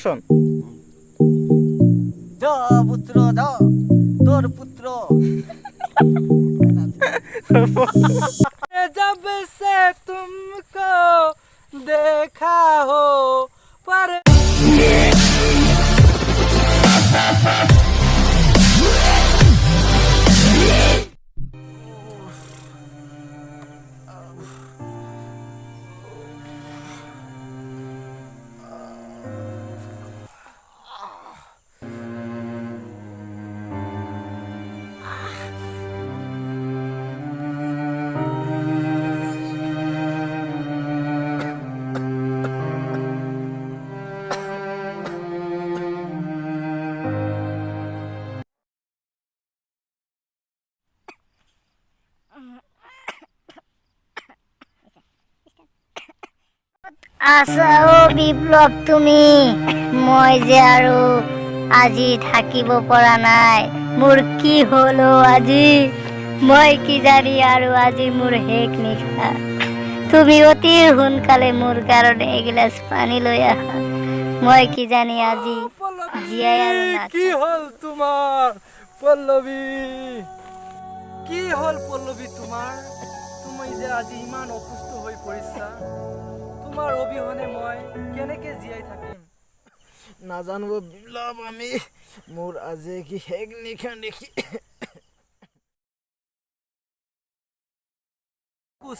Action. जा पुत्र जा तोर पुत्र जब से तुमको देखा हो पर আছা ও বিপ্লৱ তুমি মই যে আৰু আজি থাকিব পৰা নাই মোৰ কি হলো আজি মই কি জানি আৰু আজি মোৰ শেষ নিশা তুমি অতি সোনকালে মোৰ কাৰণে এগিলাচ পানী লৈ আহা মই কি জানি আজি জীয়াই আৰু না কি হল তোমাৰ পল্লবী কি হল পল্লবী তোমাৰ তুমি যে আজি ইমান অসুস্থ হৈ পৰিছা তোমাৰ অবিহনে মই কেনেকে জীয়াই থাকিম নাজানো বিপ্লৱ আমি মোৰ আজি কি শেষ নিশা নেকি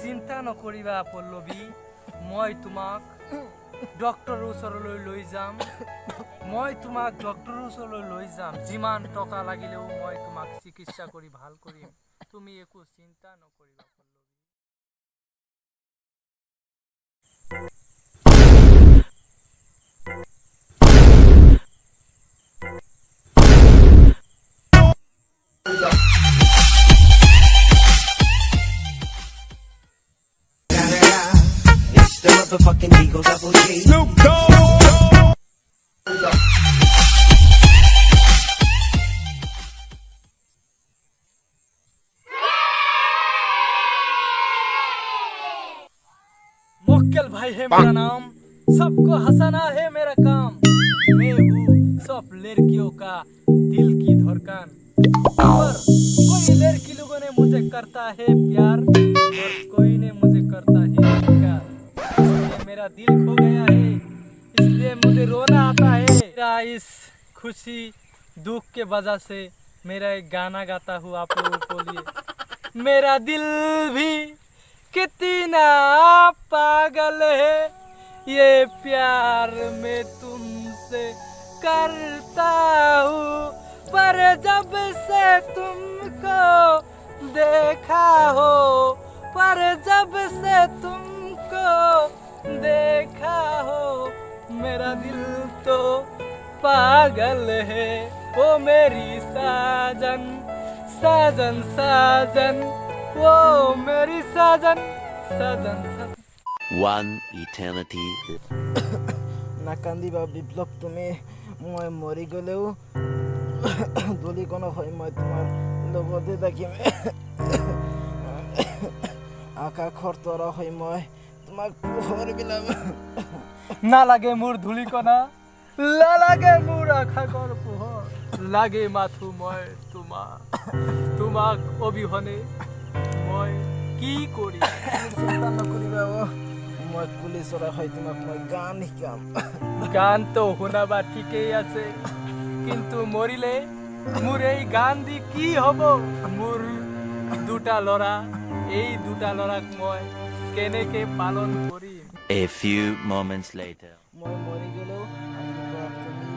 চিন্তা নকৰিবা পল্লবী মই তোমাক ডক্টৰৰ ওচৰলৈ লৈ যাম মই তোমাক ডক্টৰৰ ওচৰলৈ লৈ যাম যিমান টকা লাগিলেও মই তোমাক চিকিৎসা কৰি ভাল কৰিম তুমি একো চিন্তা নকৰিবা Pallavi It's the motherfucking Eagle Double G. Snoop Dogg. मोक्केल भाई है मेरा नाम सबको हंसाना है मेरा काम मैं हूँ सब लड़कियों का दिल की धड़कन पर कोई लड़की लोगों ने मुझे करता है प्यार और कोई ने मुझे करता है इनकार इसलिए मेरा दिल खो गया है इसलिए मुझे रोना आता है मेरा इस खुशी दुख के वजह से मेरा एक गाना गाता हूँ आप लोगों को लिए मेरा दिल भी कितना पागल है ये प्यार मैं तुमसे करता हूँ पर जब से तुमको देखा हो पर जब से तुमको देखा हो मेरा दिल तो पागल है ओ मेरी साजन साजन साजन वो मेरी साजन साजन साजन One eternity. নাকান্দিবা বিপ্লৱ তুমি মই মৰি গ'লেও ধূলিকণা হৈ মই তোমাৰ লগতে থাকিম আকাশৰ তৰা হৈ মই তোমাক পোহৰ বিলাম নালাগে মোৰ ধূলিকণা নালাগে মোৰ আকাশৰ পোহৰ লাগে মাথো মই তোমাক অবিহনে মই কি কৰি চিন্তা নকৰিবা মই পুলিচৰা হৈ তোমাক মই গান শিকাম গান তো শুনাবা ঠিকেই আছে কিন্তু মৰিলে মোৰ এই গান দি কি হ'ব মোৰ দুটা ল'ৰা এই দুটা ল'ৰাক মই কেনেকে পালন কৰিম A few moments later. মই মৰি গ'লেও তুমি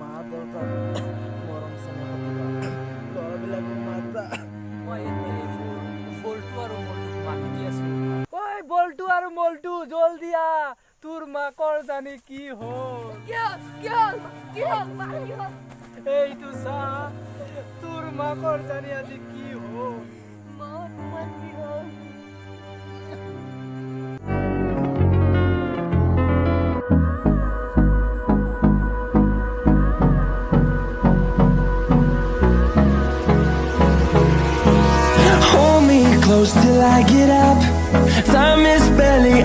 মা দেউতা মৰম চেনেহ কৰিবা ল'ৰাবিলাকক মাতা মই এতিয়া বল্টু আৰু মল্টুক মাতি দি আছো ঐ বল্টু আৰু মল্টু জলদি আ তোৰ মাকৰ জানি কি হ'ল এইটো চা তোৰ মাকৰ জানি আজি কি হ'ল Hold me close till I get up. Time is barely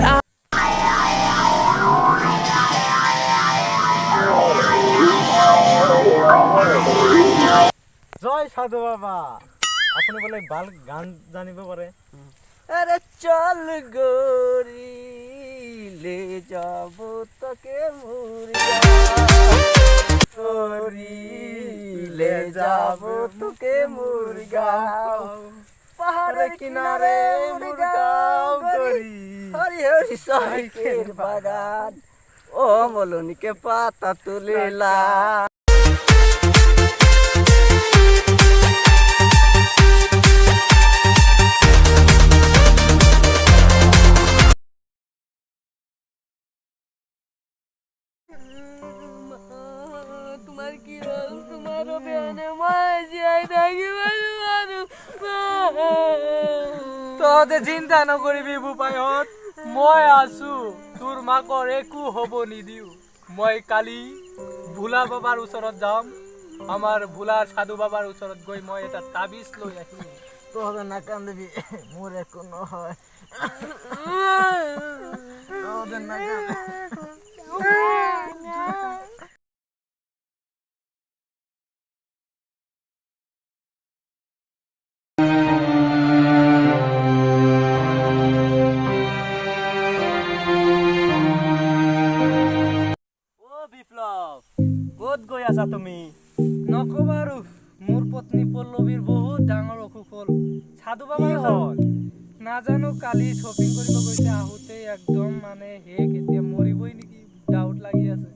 সাধু বাবা আপনি বলে ভাল গান জানিব পারে আরে চল গরি লে যাব তোকে মুরিয়া গরি লে যাব তোকে মুরগাঁও পাহাড়ের কিনারে মুরগাঁও গরি হরি হরি সাইকেল বাগান ও মলনিকে পাতা তুলিলা তোমার কি হল তোমার বেনে মাঝিয়াই থাকি তহঁতে চিন্তা নকৰিবি বোপাইহঁত মই আছো তোৰ মাকৰ একো হ'ব নিদিও মই কালি ভোলা বাবাৰ ওচৰত যাম আমাৰ ভোলা সাধু বাবাৰ ওচৰত গৈ মই এটা তাবিজ লৈ আহিম তোৰা না কান্দিবি মোৰ এখন হয় তোদেৰ না বিপ্লৱ ক'ত গৈ আছা তুমি নকবা আৰু মোৰ পত্নী পল্লৱীৰ বহুত ডাঙৰ অসুখ হ'ল সাধু বাবা হ'ল নাজানো কালি শ্বপিং কৰিব গৈছে আহোঁতে একদম মানে কেতিয়া মৰিবই নেকি ডাউট লাগি আছে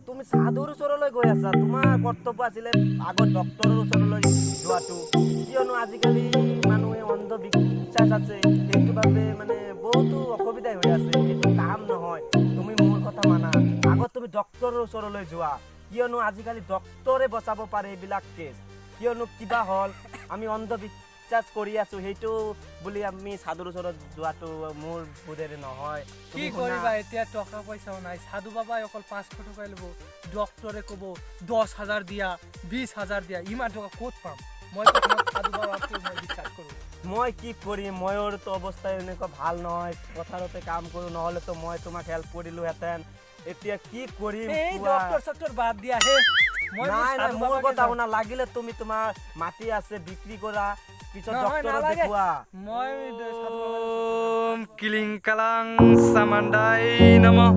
তুমি সাধুৰ ওচৰলৈ গৈ আছা তোমাৰ কৰ্তব্য আছিলে আগত ডক্তৰৰ ওচৰলৈ যোৱাটো কিয়নো আজিকালি মানুহে অন্ধবিশ্বাস আছে সেইটো বাবে মানে বহুতো অসুবিধা হৈ আছে সেইটো কাম নহয় তুমি মোৰ কথা মানা আগত তুমি ডক্তৰৰ ওচৰলৈ যোৱা কিয়নো আজিকালি ডক্তৰে বচাব পাৰে এইবিলাক কেছ কিয়নো কিবা হ'ল আমি অন্ধবিশ্বাস কৰি আছো সেইটো বুলি আমি সাধুৰ ওচৰত যোৱাটো মোৰ বোধেৰে নহয় কি কৰিবা এতিয়া টকা পইচাও নাই সাধু বাবাই অকল 500 টকা ল'ব ডক্টৰে ক'ব 10,000 দিয়া 20,000 দিয়া ইমান টকা ক'ত পাম মই সাধু বাবাকে মই বিশ্বাস কৰোঁ মই কি কৰিম ময়ৰ তো অৱস্থা এনেকুৱা ভাল নহয় পথাৰতে কাম কৰোঁ নহ'লে তো মই তোমাক হেল্প কৰিলোহেঁতেন এতিয়া কি কৰিম এই ডক্টৰ বাদ দিয়া হে নাই নাই মোৰ কথা শুনা লাগিলে তুমি তোমাৰ মাটি আছে বিক্ৰী কৰা পিছত ডক্টৰক দেখুৱা মই ওম কিলিং কালাং সামান্দাই নমঃ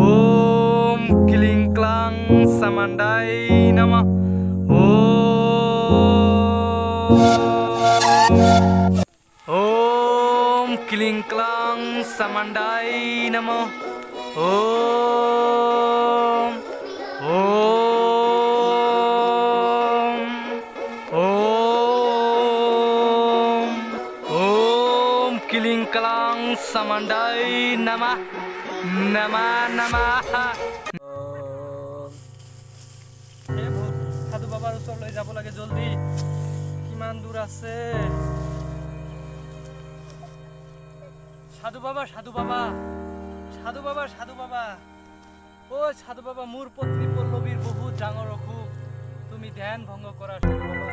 ওম কিলিং ক্লাং সামান্দাই নমঃ ওম কিলিং ক্লাং সামান্দাই নমঃ ওম কিলিং কালাং সামান্দাই নমঃ নমঃ নমঃ সাধু বাবার ওচৰলৈ যাব লাগে জলদি কিমান দূৰ আছে সাধু বাবা সাধু বাবা সাধু বাবা সাধু বাবা ও সাধু বাবা মোৰ পত্নী পল্লৱীৰ বহুত ডাঙৰ অসুখ তুমি ধ্যান ভংগ কৰা সাধু বাবা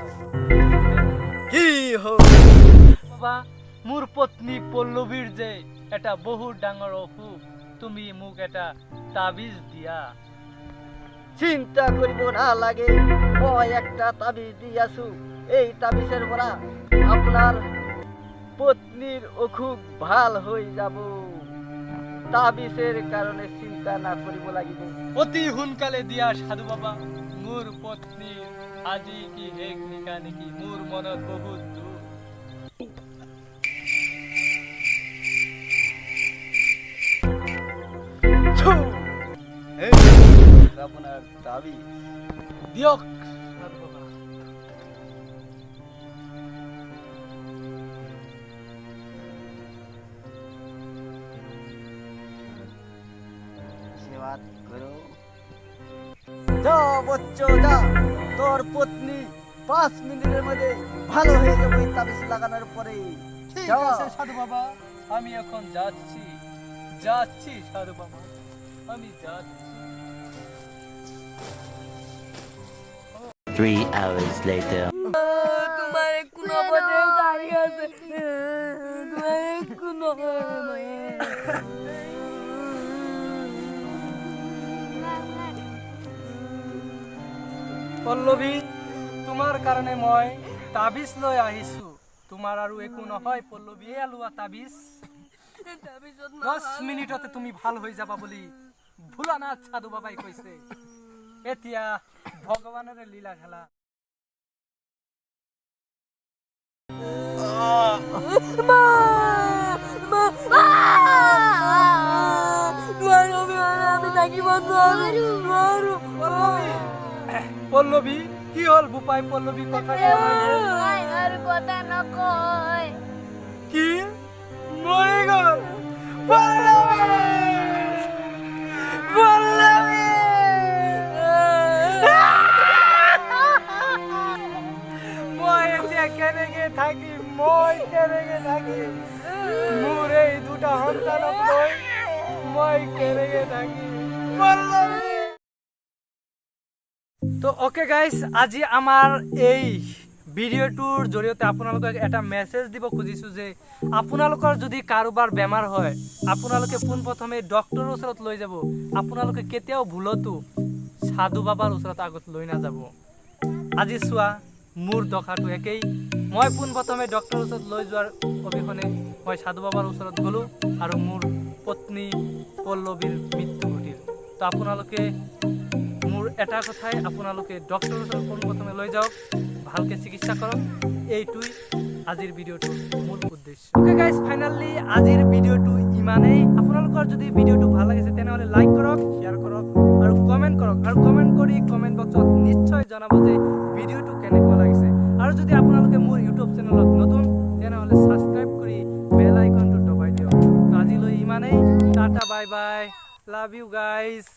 কি হ'ল বাবা মোৰ পত্নী পল্লৱীৰ যে এটা বহুত ডাঙৰ অসুখ তুমি মোক এটা তাবিজ দিয়া চিন্তা কৰিব নালাগে মই একটা তাবিজ দি আছো এই তাবিজেৰ পৰা আপোনাৰ পত্নীৰ অসুখ ভাল হৈ যাব তাবিজেৰ কাৰণে চিন্তা না কৰিব লাগিব অতি সোনকালে দিয়া সাধু বাবা মোৰ পত্নী আজি কি শেষ নিশা নেকি মোৰ মনত বহুত দুখ আপোনাৰ তাবিজ দিয়ক সাধু বাবা আশীর্বাদ করো যা বচ্চো যা তোর পত্নী 5 মিনিটের মধ্যে ভালো হয়ে যাবে এই তাবিজ লাগানোর পরে ঠিক আছে সাধু বাবা আমি এখন যাচ্ছি যাচ্ছি সাধু বাবা আমি যাচ্ছি 3 hours later. তোমার কোনো পথে দাঁড়িয়ে আছে তোমার কোনো পল্লবী তোমাৰ কাৰণে মই তাবিজ লৈ আহিছো তোমাৰ আৰু একো নহয় পল্লৱী এই আলুৱা তাবিজ তাৰপিছত 10 মিনিটতে তুমি ভাল হৈ যাবা বুলি ভোলানাথ সাধু বাবাই কৈছে এতিয়া ভগৱানৰ লীলা খেলা আমি থাকিব নোৱাৰো পল্লৱী কি হল বুপাই পল্লৱী কথা আৰ কথা নকয় কি মৰে গেল পল্লৱী পল্লৱী মই এতিয়া কেনেকে থাকি মোৰ এই দুটা সন্তানক লৈ মই কেনেকে থাকি পল্লৱী তো ওকে গাইস আজি আমাৰ এই ভিডিঅ'টোৰ জৰিয়তে আপোনালোকক এটা মেছেজ দিব খুজিছো যে আপোনালোকৰ যদি কাৰোবাৰ বেমাৰ হয় আপোনালোকে পোনপ্ৰথমে ডক্টৰৰ ওচৰত লৈ যাব আপোনালোকে কেতিয়াও ভুলতো সাধু বাবাৰ ওচৰত আগত লৈ নাযাব আজি চোৱা মোৰ দখাটো একেই মই পোনপ্ৰথমে ডক্টৰৰ ওচৰত লৈ যোৱাৰ অবিহনে মই সাধু বাবাৰ ওচৰত গ'লো আৰু মোৰ পত্নী পল্লৱীৰ মৃত্যু ঘটিল তো আপোনালোকে মোৰ এটা কথাই আপোনালোকে ডক্টৰৰ ওচৰত পোনপ্ৰথমে লৈ যাওক ভালকে চিকিৎসা কৰক এইটোই আজিৰ ভিডিঅ'টোৰ মূল উদ্দেশ্য ওকে গাইস ফাইনালি আজিৰ ভিডিঅ'টো ইমানেই আপোনালোকৰ যদি ভিডিঅ'টো ভাল লাগিছে তেনেহ'লে লাইক কৰক শ্বেয়াৰ কৰক আৰু কমেণ্ট কৰক আৰু কমেণ্ট কৰি কমেণ্ট বক্সত নিশ্চয় জনাব যে ভিডিঅ'টো কেনেকুৱা লাগিছে আৰু যদি আপোনালোকে মোৰ ইউটিউব চেনেলত নতুন তেনেহ'লে ছাবস্ক্ৰাইব কৰি বেল আইকনটো দবাই দিয়ক তো আজিলৈ ইমানেই tata bye bye love you guys